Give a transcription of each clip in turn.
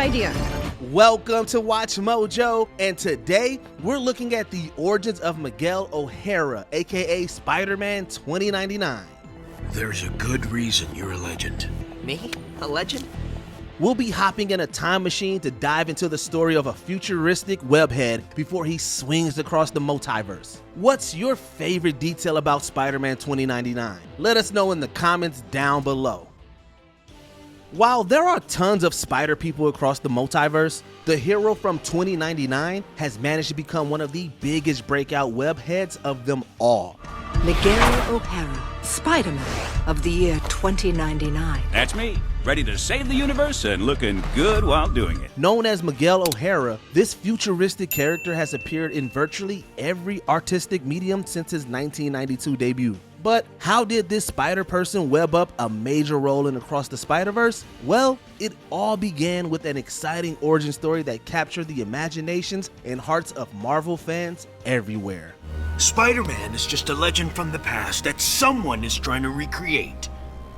idea. Welcome to Watch Mojo, and today we're looking at the origins of Miguel O'Hara, aka Spider-Man 2099. There's a good reason you're a legend. Me? A legend? We'll be hopping in a time machine to dive into the story of a futuristic webhead before he swings across the multiverse. What's your favorite detail about Spider-Man 2099? Let us know in the comments down below. While there are tons of spider people across the multiverse, the hero from 2099 has managed to become one of the biggest breakout webheads of them all. Miguel O'Hara, Spiderman of the year 2099. That's me, ready to save the universe and looking good while doing it. Known as Miguel O'Hara, this futuristic character has appeared in virtually every artistic medium since his 1992 debut. But how did this spider person web up a major role in Across the Spider-Verse? Well, it all began with an exciting origin story that captured the imaginations and hearts of Marvel fans everywhere. Spider-Man is just a legend from the past that someone is trying to recreate,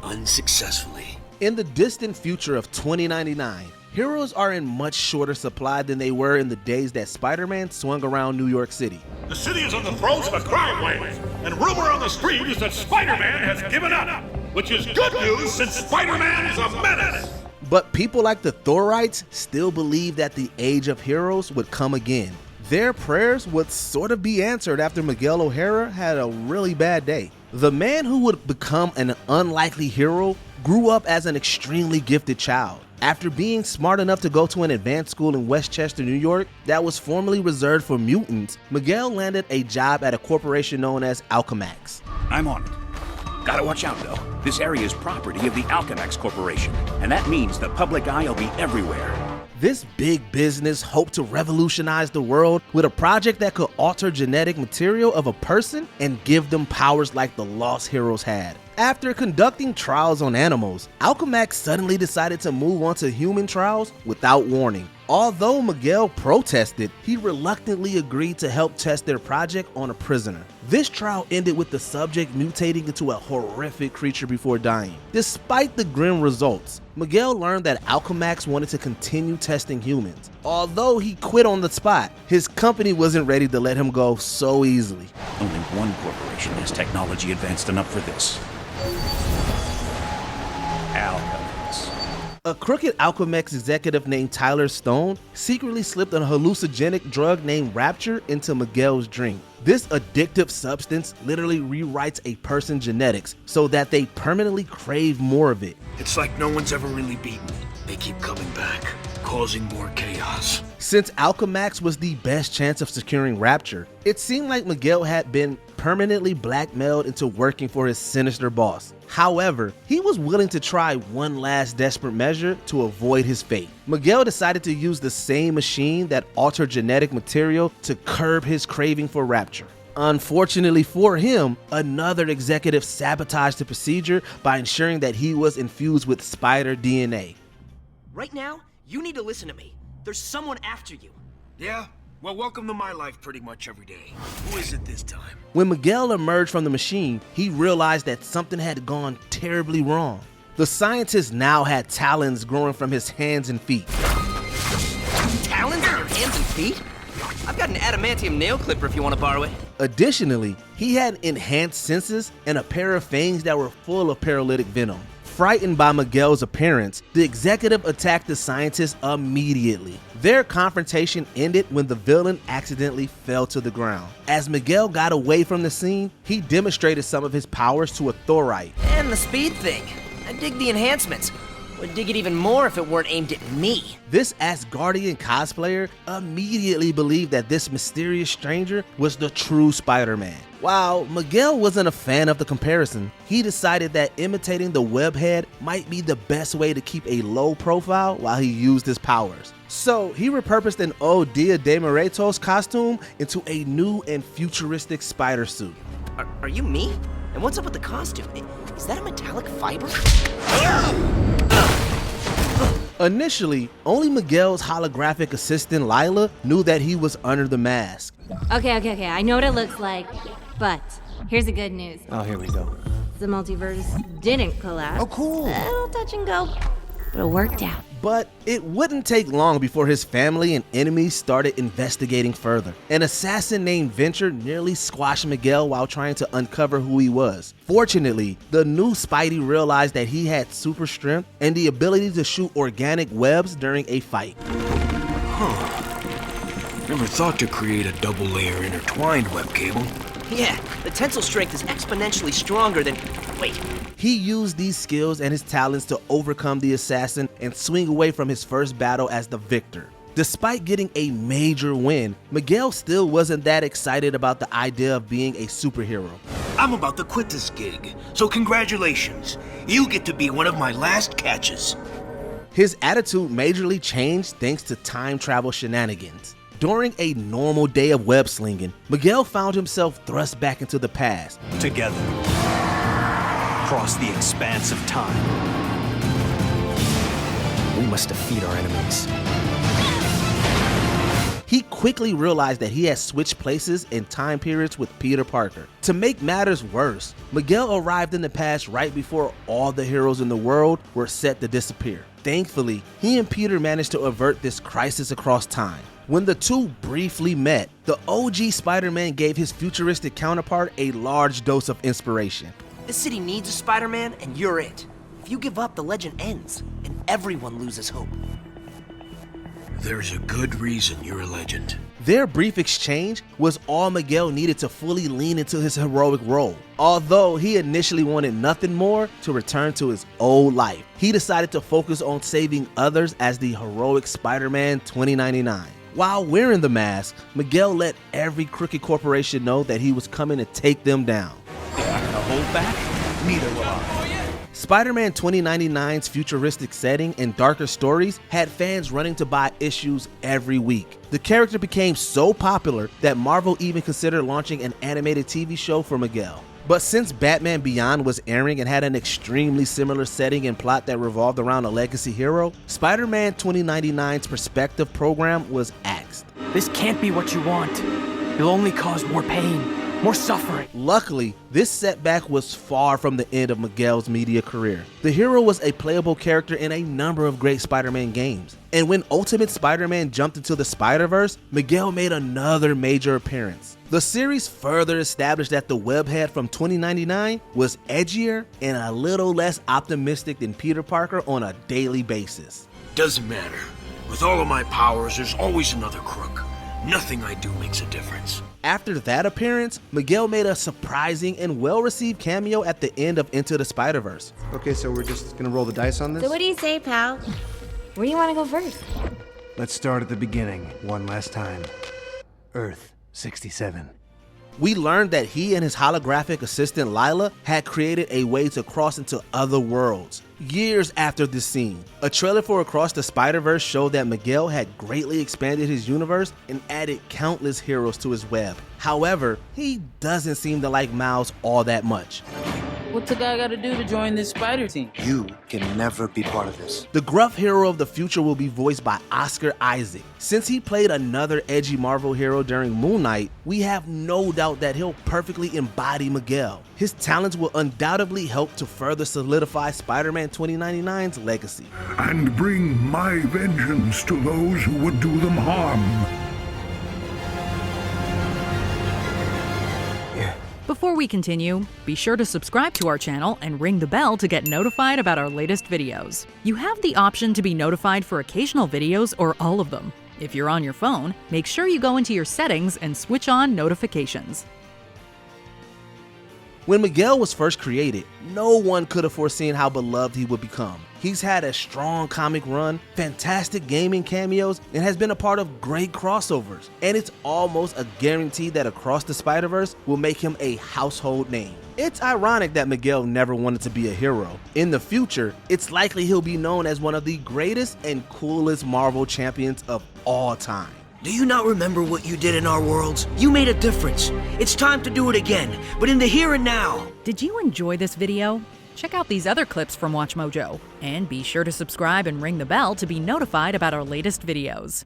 unsuccessfully. In the distant future of 2099, heroes are in much shorter supply than they were in the days that Spider-Man swung around New York City. The city is on the throes of a crime wave, and rumor on the street is that Spider-Man has given up, which is good news since Spider-Man is a menace. But people like the thor-ites still believe that the age of heroes would come again. Their prayers would sort of be answered after Miguel O'Hara had a really bad day. The man who would become an unlikely hero grew up as an extremely gifted child. After being smart enough to go to an advanced school in Westchester, New York, that was formerly reserved for mutants, Miguel landed a job at a corporation known as Alchemax. I'm on it. Gotta watch out though. This area is property of the Alchemax Corporation, and that means the public eye will be everywhere. This big business hoped to revolutionize the world with a project that could alter genetic material of a person and give them powers like the Lost Heroes had. After conducting trials on animals, Alchemax suddenly decided to move on to human trials without warning. Although Miguel protested, he reluctantly agreed to help test their project on a prisoner. This trial ended with the subject mutating into a horrific creature before dying. Despite the grim results, Miguel learned that Alchemax wanted to continue testing humans. Although he quit on the spot, his company wasn't ready to let him go so easily. Only one corporation has technology advanced enough for this. Alchemax. A crooked Alchemax executive named Tyler Stone secretly slipped a hallucinogenic drug named Rapture into Miguel's drink. This addictive substance literally rewrites a person's genetics so that they permanently crave more of it. It's like no one's ever really beaten. They keep coming back, causing more chaos. Since Alchemax was the best chance of securing Rapture, it seemed like Miguel had been permanently blackmailed into working for his sinister boss. However, he was willing to try one last desperate measure to avoid his fate. Miguel decided to use the same machine that altered genetic material to curb his craving for Rapture. Unfortunately for him, another executive sabotaged the procedure by ensuring that he was infused with spider DNA. Right now, you need to listen to me. There's someone after you. Yeah? Well, welcome to my life pretty much every day. Who is it this time? When Miguel emerged from the machine, he realized that something had gone terribly wrong. The scientist now had talons growing from his hands and feet. Talons on your hands and feet? I've got an adamantium nail clipper if you want to borrow it. Additionally, he had enhanced senses and a pair of fangs that were full of paralytic venom. Frightened by Miguel's appearance, the executive attacked the scientist immediately. Their confrontation ended when the villain accidentally fell to the ground. As Miguel got away from the scene, he demonstrated some of his powers to a thor-ite. And the speed thing. I dig the enhancements. Would dig it even more if it weren't aimed at me. This Asgardian cosplayer immediately believed that this mysterious stranger was the true Spider-Man. While Miguel wasn't a fan of the comparison, he decided that imitating the webhead might be the best way to keep a low profile while he used his powers. So he repurposed an old Dia de Muertos costume into a new and futuristic spider suit. Are you me? And what's up with the costume? Is that a metallic fiber? Initially, only Miguel's holographic assistant Lila knew that he was under the mask. Okay. I know what it looks like, but here's the good news. Oh, here we go. The multiverse didn't collapse. Oh, cool. A little touch and go. but it worked out. But it wouldn't take long before his family and enemies started investigating further. An assassin named Venture nearly squashed Miguel while trying to uncover who he was. Fortunately, the new Spidey realized that he had super strength and the ability to shoot organic webs during a fight. Never thought to create a double-layer intertwined web cable. Yeah, the tensile strength is exponentially stronger than... Wait. He used these skills and his talents to overcome the assassin and swing away from his first battle as the victor. Despite getting a major win, Miguel still wasn't that excited about the idea of being a superhero. I'm about to quit this gig, so congratulations. You get to be one of my last catches. His attitude majorly changed thanks to time travel shenanigans. During a normal day of web slinging, Miguel found himself thrust back into the past. Together, across the expanse of time, we must defeat our enemies. He quickly realized that he had switched places and time periods with Peter Parker. To make matters worse, Miguel arrived in the past right before all the heroes in the world were set to disappear. Thankfully, he and Peter managed to avert this crisis across time. When the two briefly met, the OG Spider-Man gave his futuristic counterpart a large dose of inspiration. This city needs a Spider-Man, and you're it. If you give up, the legend ends, and everyone loses hope. There's a good reason you're a legend. Their brief exchange was all Miguel needed to fully lean into his heroic role. Although he initially wanted nothing more to return to his old life, he decided to focus on saving others as the heroic Spider-Man 2099. While wearing the mask, Miguel let every crooked corporation know that he was coming to take them down. They're not gonna hold back, neither will I. Spider-Man 2099's futuristic setting and darker stories had fans running to buy issues every week. The character became so popular that Marvel even considered launching an animated TV show for Miguel. But since Batman Beyond was airing and had an extremely similar setting and plot that revolved around a legacy hero, Spider-Man 2099's perspective program was axed. This can't be what you want. It'll only cause more pain, more suffering. Luckily, this setback was far from the end of Miguel's media career. The hero was a playable character in a number of great Spider-Man games. And when Ultimate Spider-Man jumped into the Spider-Verse, Miguel made another major appearance. The series further established that the webhead from 2099 was edgier and a little less optimistic than Peter Parker on a daily basis. Doesn't matter. With all of my powers, there's always another crook. Nothing I do makes a difference. After that appearance, Miguel made a surprising and well-received cameo at the end of Into the Spider-Verse. Okay, so we're just gonna roll the dice on this? So what do you say, pal? Where do you want to go first? Let's start at the beginning, one last time. Earth 67. We learned that he and his holographic assistant Lila had created a way to cross into other worlds. Years after this scene, a trailer for Across the Spider-Verse showed that Miguel had greatly expanded his universe and added countless heroes to his web. However, he doesn't seem to like Miles all that much. What's a guy gotta do to join this spider team? You can never be part of this. The gruff hero of the future will be voiced by Oscar Isaac. Since he played another edgy Marvel hero during Moon Knight, we have no doubt that he'll perfectly embody Miguel. His talents will undoubtedly help to further solidify Spider-Man 2099's legacy. And bring my vengeance to those who would do them harm. Before we continue, be sure to subscribe to our channel and ring the bell to get notified about our latest videos. You have the option to be notified for occasional videos or all of them. If you're on your phone, make sure you go into your settings and switch on notifications. When Miguel was first created, no one could have foreseen how beloved he would become. He's had a strong comic run, fantastic gaming cameos, and has been a part of great crossovers. And it's almost a guarantee that Across the Spider-Verse will make him a household name. It's ironic that Miguel never wanted to be a hero. In the future, it's likely he'll be known as one of the greatest and coolest Marvel champions of all time. Do you not remember what you did in our worlds? You made a difference. It's time to do it again, but in the here and now. Did you enjoy this video? Check out these other clips from WatchMojo, and be sure to subscribe and ring the bell to be notified about our latest videos.